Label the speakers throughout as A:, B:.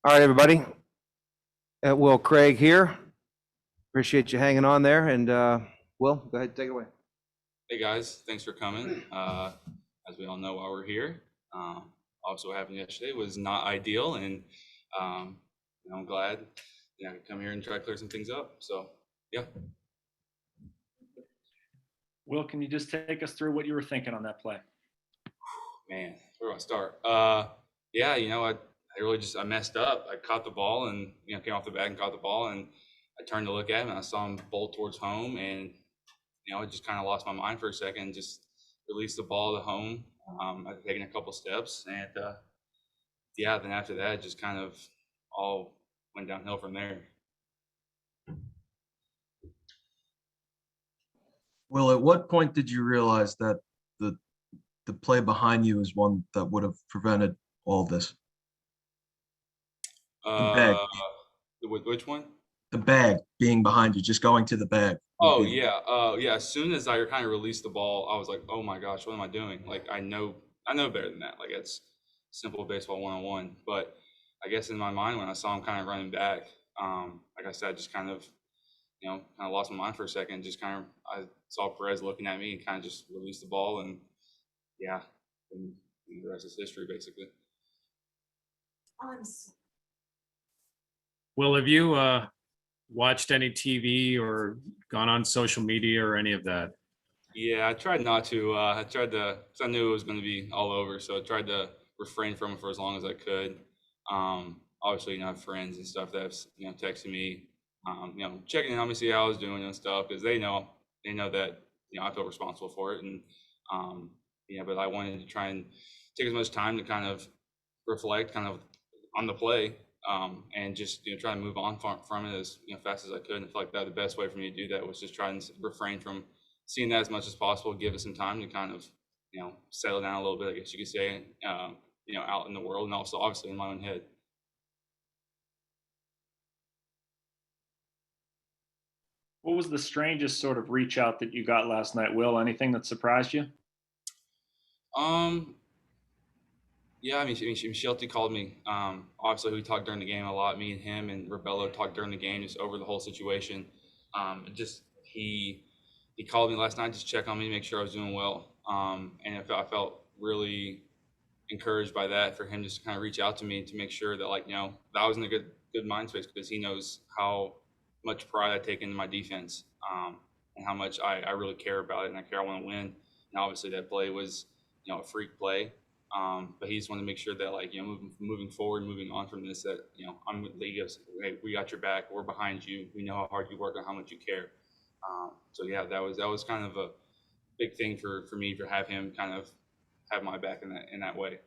A: All right, everybody. Will Craig here. Appreciate you hanging on there. And Will, go ahead, take it away.
B: Hey guys, thanks for coming. As we all know, while we're here, also what happened yesterday was not ideal, and I'm glad I could come here and try to clear some things up. So yeah.
C: Will, can you just take us through what you were thinking on that play?
B: Man, where do I start? Yeah, I really I messed up. I caught the ball and came off the back and caught the ball, and I turned to look at him and I saw him bolt towards home, and I just kind of lost my mind for a second, just released the ball to home. I've taken a couple steps, and yeah, then after that, it just kind of all went downhill from there.
D: Well, at what point did you realize that the the play behind you is one that would have prevented all this? The bag,
B: Which one?
D: the bag being behind you, just going to the bag. would
B: Oh
D: be-
B: yeah, yeah. As soon as I kind of released the ball, I was like, "Oh my gosh, what am I doing?" Like I know better than that. Like it's simple baseball 101. But I guess in my mind, when I saw him kind of running back, like I said, just kind of lost my mind for a second. Just kind of, I saw Perez looking at me and kind of just released the ball, and yeah, and the rest is history, basically.
E: Well, have you watched any TV or gone on social media or any of that?
B: Yeah, I tried not to. I tried to, because I knew it was going to be all over, so I tried to refrain from it for as long as I could. Obviously, I have friends and stuff that's texting me, checking in on me, see how I was doing and stuff, because they know that I feel responsible for it, and but I wanted to try and take as much time to kind of reflect, kind of on the play, and just try to move on from it as fast as I could. And I feel like that the best way for me to do that was just try and refrain from seeing that as much as possible, give it some time to kind of settle down a little bit, I guess you could say, out in the world, and also obviously in my own head.
C: What was the strangest sort of reach out that you got last night, Will? Anything that surprised you?
B: Um, yeah, Shelty called me. Obviously, we talked during the game a lot. Me and him and Rebello talked during the game, just over the whole situation. Just he called me last night just to check on me, make sure I was doing well. And I felt really encouraged by that, for him just to kind of reach out to me to make sure that that I was in a good mind space, because he knows how much pride I take into my defense, and how much I really care about it, and I want to win. And obviously that play was a freak play, but he just wanted to make sure that moving forward, moving on from this, that he goes, hey, we got your back, we're behind you, we know how hard you work and how much you care. So yeah, that was kind of a big thing for me, to have him kind of have my back in that way.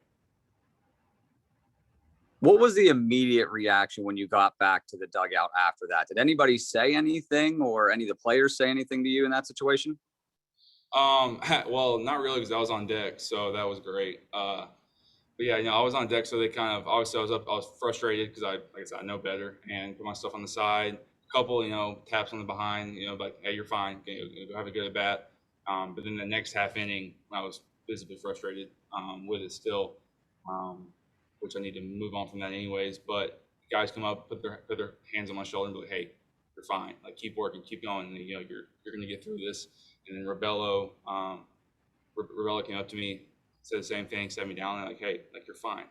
F: What was the immediate reaction when you got back to the dugout after that? Did anybody say anything, or any of the players say anything to you in that situation?
B: Well, not really, because I was on deck, so that was great. But yeah, I was on deck, so they kind of, obviously I was frustrated, because like I said, I know better, and put my stuff on the side. A couple, taps on the behind, like, hey, you're fine, go have a good at bat. But then the next half inning, I was visibly frustrated with it still, which I need to move on from that anyways. But guys come up, put their hands on my shoulder, and be like, hey, you're fine, like, keep working, keep going, and you're gonna get through this. And then Rebello came up to me, said the same thing, sat me down, and like, hey, like, you're fine.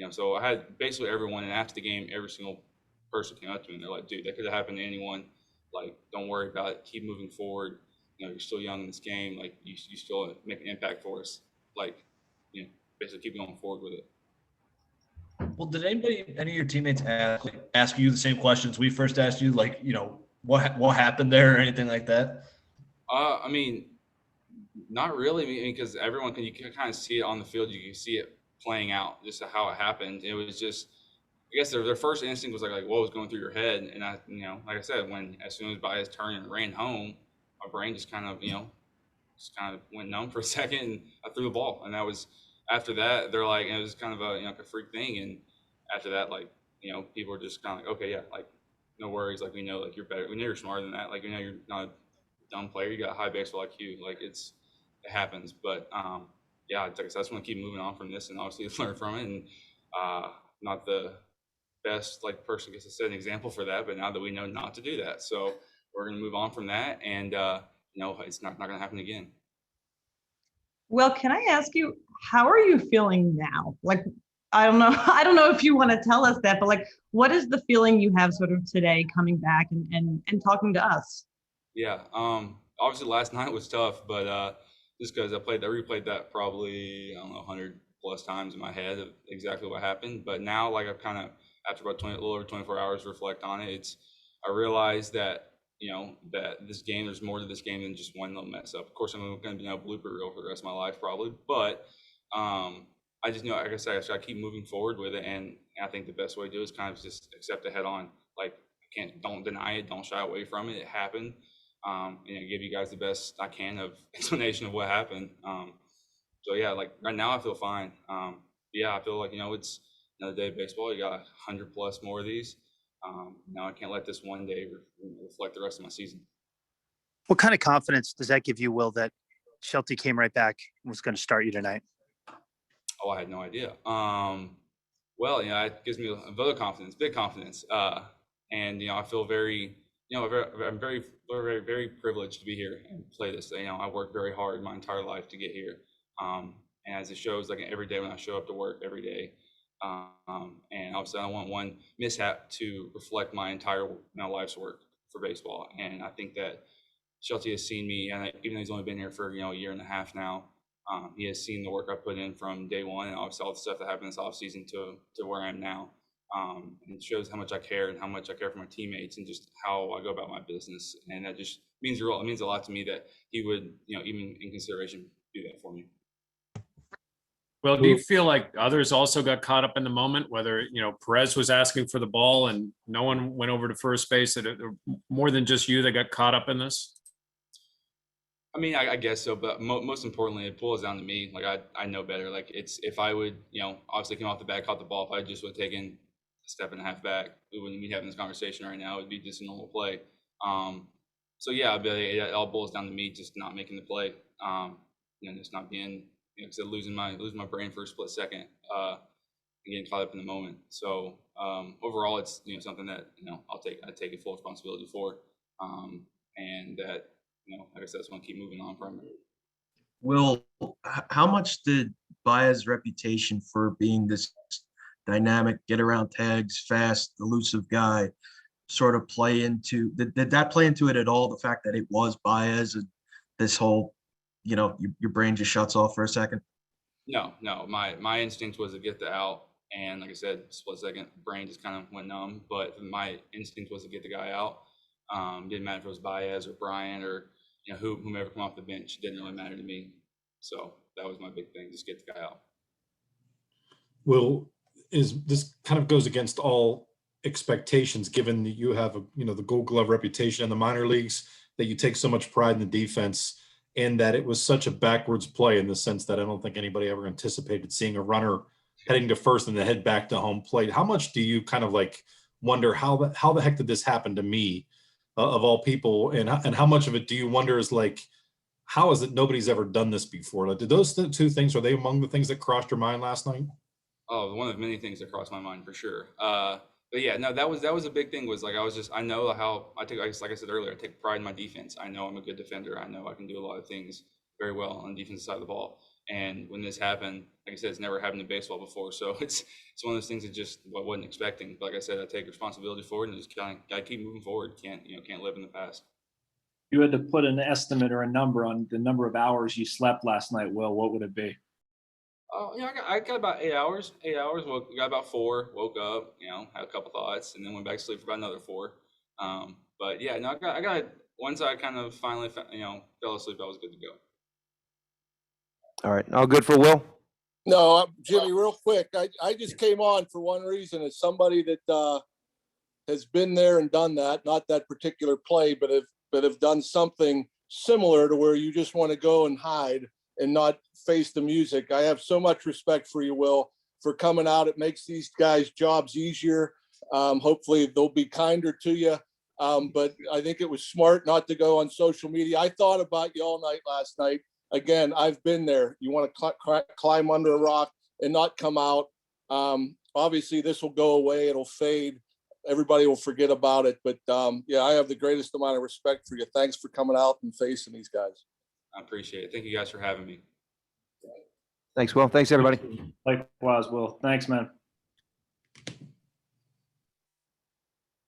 B: So I had basically everyone, and after the game, every single person came up to me, and they're like, dude, that could have happened to anyone. Like, don't worry about it. Keep moving forward. You're still young in this game. Like, you still make an impact for us. Like, basically keep going forward with it.
G: Well, did any of your teammates ask you the same questions we first asked you? Like, what happened there or anything like that?
B: I mean, not really. I mean, because you can kind of see it on the field. You can see it playing out, just how it happened. It was just, I guess their first instinct was like what was going through your head. And I, like I said, as soon as by his turn and ran home, my brain just kind of, went numb for a second, and I threw the ball. And that was, after that, they're like, and it was kind of a, like a freak thing. And after that, like, people were just kind of like, okay, yeah, like, no worries. Like, we know, like, you're better. We know you're smarter than that. Like, we know you're not a dumb player. You got a high baseball IQ. Like, it happens. But yeah, like I said, I just want to keep moving on from this, and obviously learn from it, and not the best like person gets to set an example for that. But now that we know not to do that, so we're going to move on from that, and it's not going to happen again.
H: Well, can I ask you, how are you feeling now? Like, I don't know, I don't know if you want to tell us that, but like, what is the feeling you have sort of today coming back and talking to us?
B: Yeah. Obviously last night was tough, but just because I replayed that probably, I don't know, 100 plus times in my head of exactly what happened. But now, like, I've kind of, after about a little over 24 hours, reflect on it. I realized that, that this game, there's more to this game than just one little mess up. Of course, I'm going to be a blooper reel for the rest of my life, probably. But I just know, like I said, I got to keep moving forward with it. And I think the best way to do it is kind of just accept it head on. Like, don't deny it, don't shy away from it. It happened. Give you guys the best I can of explanation of what happened. So yeah, like right now I feel fine. I feel like, it's another day of baseball. You got 100 plus more of these. Now I can't let this one day reflect the rest of my season.
I: What kind of confidence does that give you, Will, that Shelty came right back and was going to start you tonight?
B: Oh, I had no idea. It gives me a vote of confidence, big confidence. I feel very, I'm very, very, very privileged to be here and play this. I worked very hard my entire life to get here. And as it shows, like every day when I show up to work every day. And obviously I don't want one mishap to reflect my entire life's work for baseball. And I think that Shelty has seen me, and even though he's only been here for, a year and a half now, he has seen the work I put in from day one, and obviously all the stuff that happened this offseason to where I am now. And it shows how much I care and how much I care for my teammates and just how I go about my business. And that just means a lot to me that he would, even in consideration, do that for me.
E: Well, do you feel like others also got caught up in the moment, whether, Perez was asking for the ball and no one went over to first base, that more than just you that got caught up in this?
B: I mean, I guess so, but most importantly, it pulls down to me. Like I know better. Like if I would, obviously came off the bat, caught the ball. If I just would have taken a step and a half back, we wouldn't be having this conversation right now. It would be just a normal play. So yeah, it all boils down to me just not making the play. Just not being, losing my brain for a split second, and getting caught up in the moment. So overall, it's something that I take full responsibility for, and that. Like I said, I just want to keep moving on from it.
D: Will, how much did Baez's reputation for being this dynamic, get around tags, fast, elusive guy sort of play into, did that play into it at all? The fact that it was Baez and this whole, your brain just shuts off for a second? No.
B: My instinct was to get the out. And like I said, split second, brain just kind of went numb. But my instinct was to get the guy out. Didn't matter if it was Baez or Brian or whomever come off the bench. Didn't really matter to me. So that was my big thing, just get the guy out.
J: Will, this kind of goes against all expectations, given that you have the Gold Glove reputation in the minor leagues, that you take so much pride in the defense, and that it was such a backwards play in the sense that I don't think anybody ever anticipated seeing a runner heading to first and then head back to home plate. How much do you kind of like wonder how the heck did this happen to me? Of all people, and how much of it do you wonder is like, how is it nobody's ever done this before? Like, did those two things, are they among the things that crossed your mind last night?
B: Oh, one of many things that crossed my mind for sure. But yeah, no, that was a big thing. Was like I know how I take, like I said earlier, I take pride in my defense. I know I'm a good defender. I know I can do a lot of things very well on the defensive side of the ball. And when this happened, like I said, it's never happened in baseball before. So it's one of those things that just I wasn't expecting. But like I said, I take responsibility for it and just kind of gotta keep moving forward. Can't live in the past.
C: You had to put an estimate or a number on the number of hours you slept last night, Will. What would it be?
B: Oh, I got about 8 hours. 8 hours. Well, got about 4. Woke up, had a couple thoughts, and then went back to sleep for about another 4. But yeah, no, I got once I kind of finally, fell asleep, I was good to go.
A: All right. All good for Will?
K: No, Jimmy, real quick. I just came on for one reason, as somebody that has been there and done that, not that particular play, but have done something similar to where you just want to go and hide and not face the music. I have so much respect for you, Will, for coming out. It makes these guys' jobs easier. Hopefully they'll be kinder to you. But I think it was smart not to go on social media. I thought about you all night last night. Again, I've been there. You want to climb under a rock and not come out. obviously this will go away. It'll fade. Everybody will forget about it. But yeah, I have the greatest amount of respect for you. Thanks for coming out and facing these guys.
B: I appreciate it. Thank you guys for having me.
A: Thanks, Will. Thanks, everybody.
C: Likewise, Will. Thanks, man.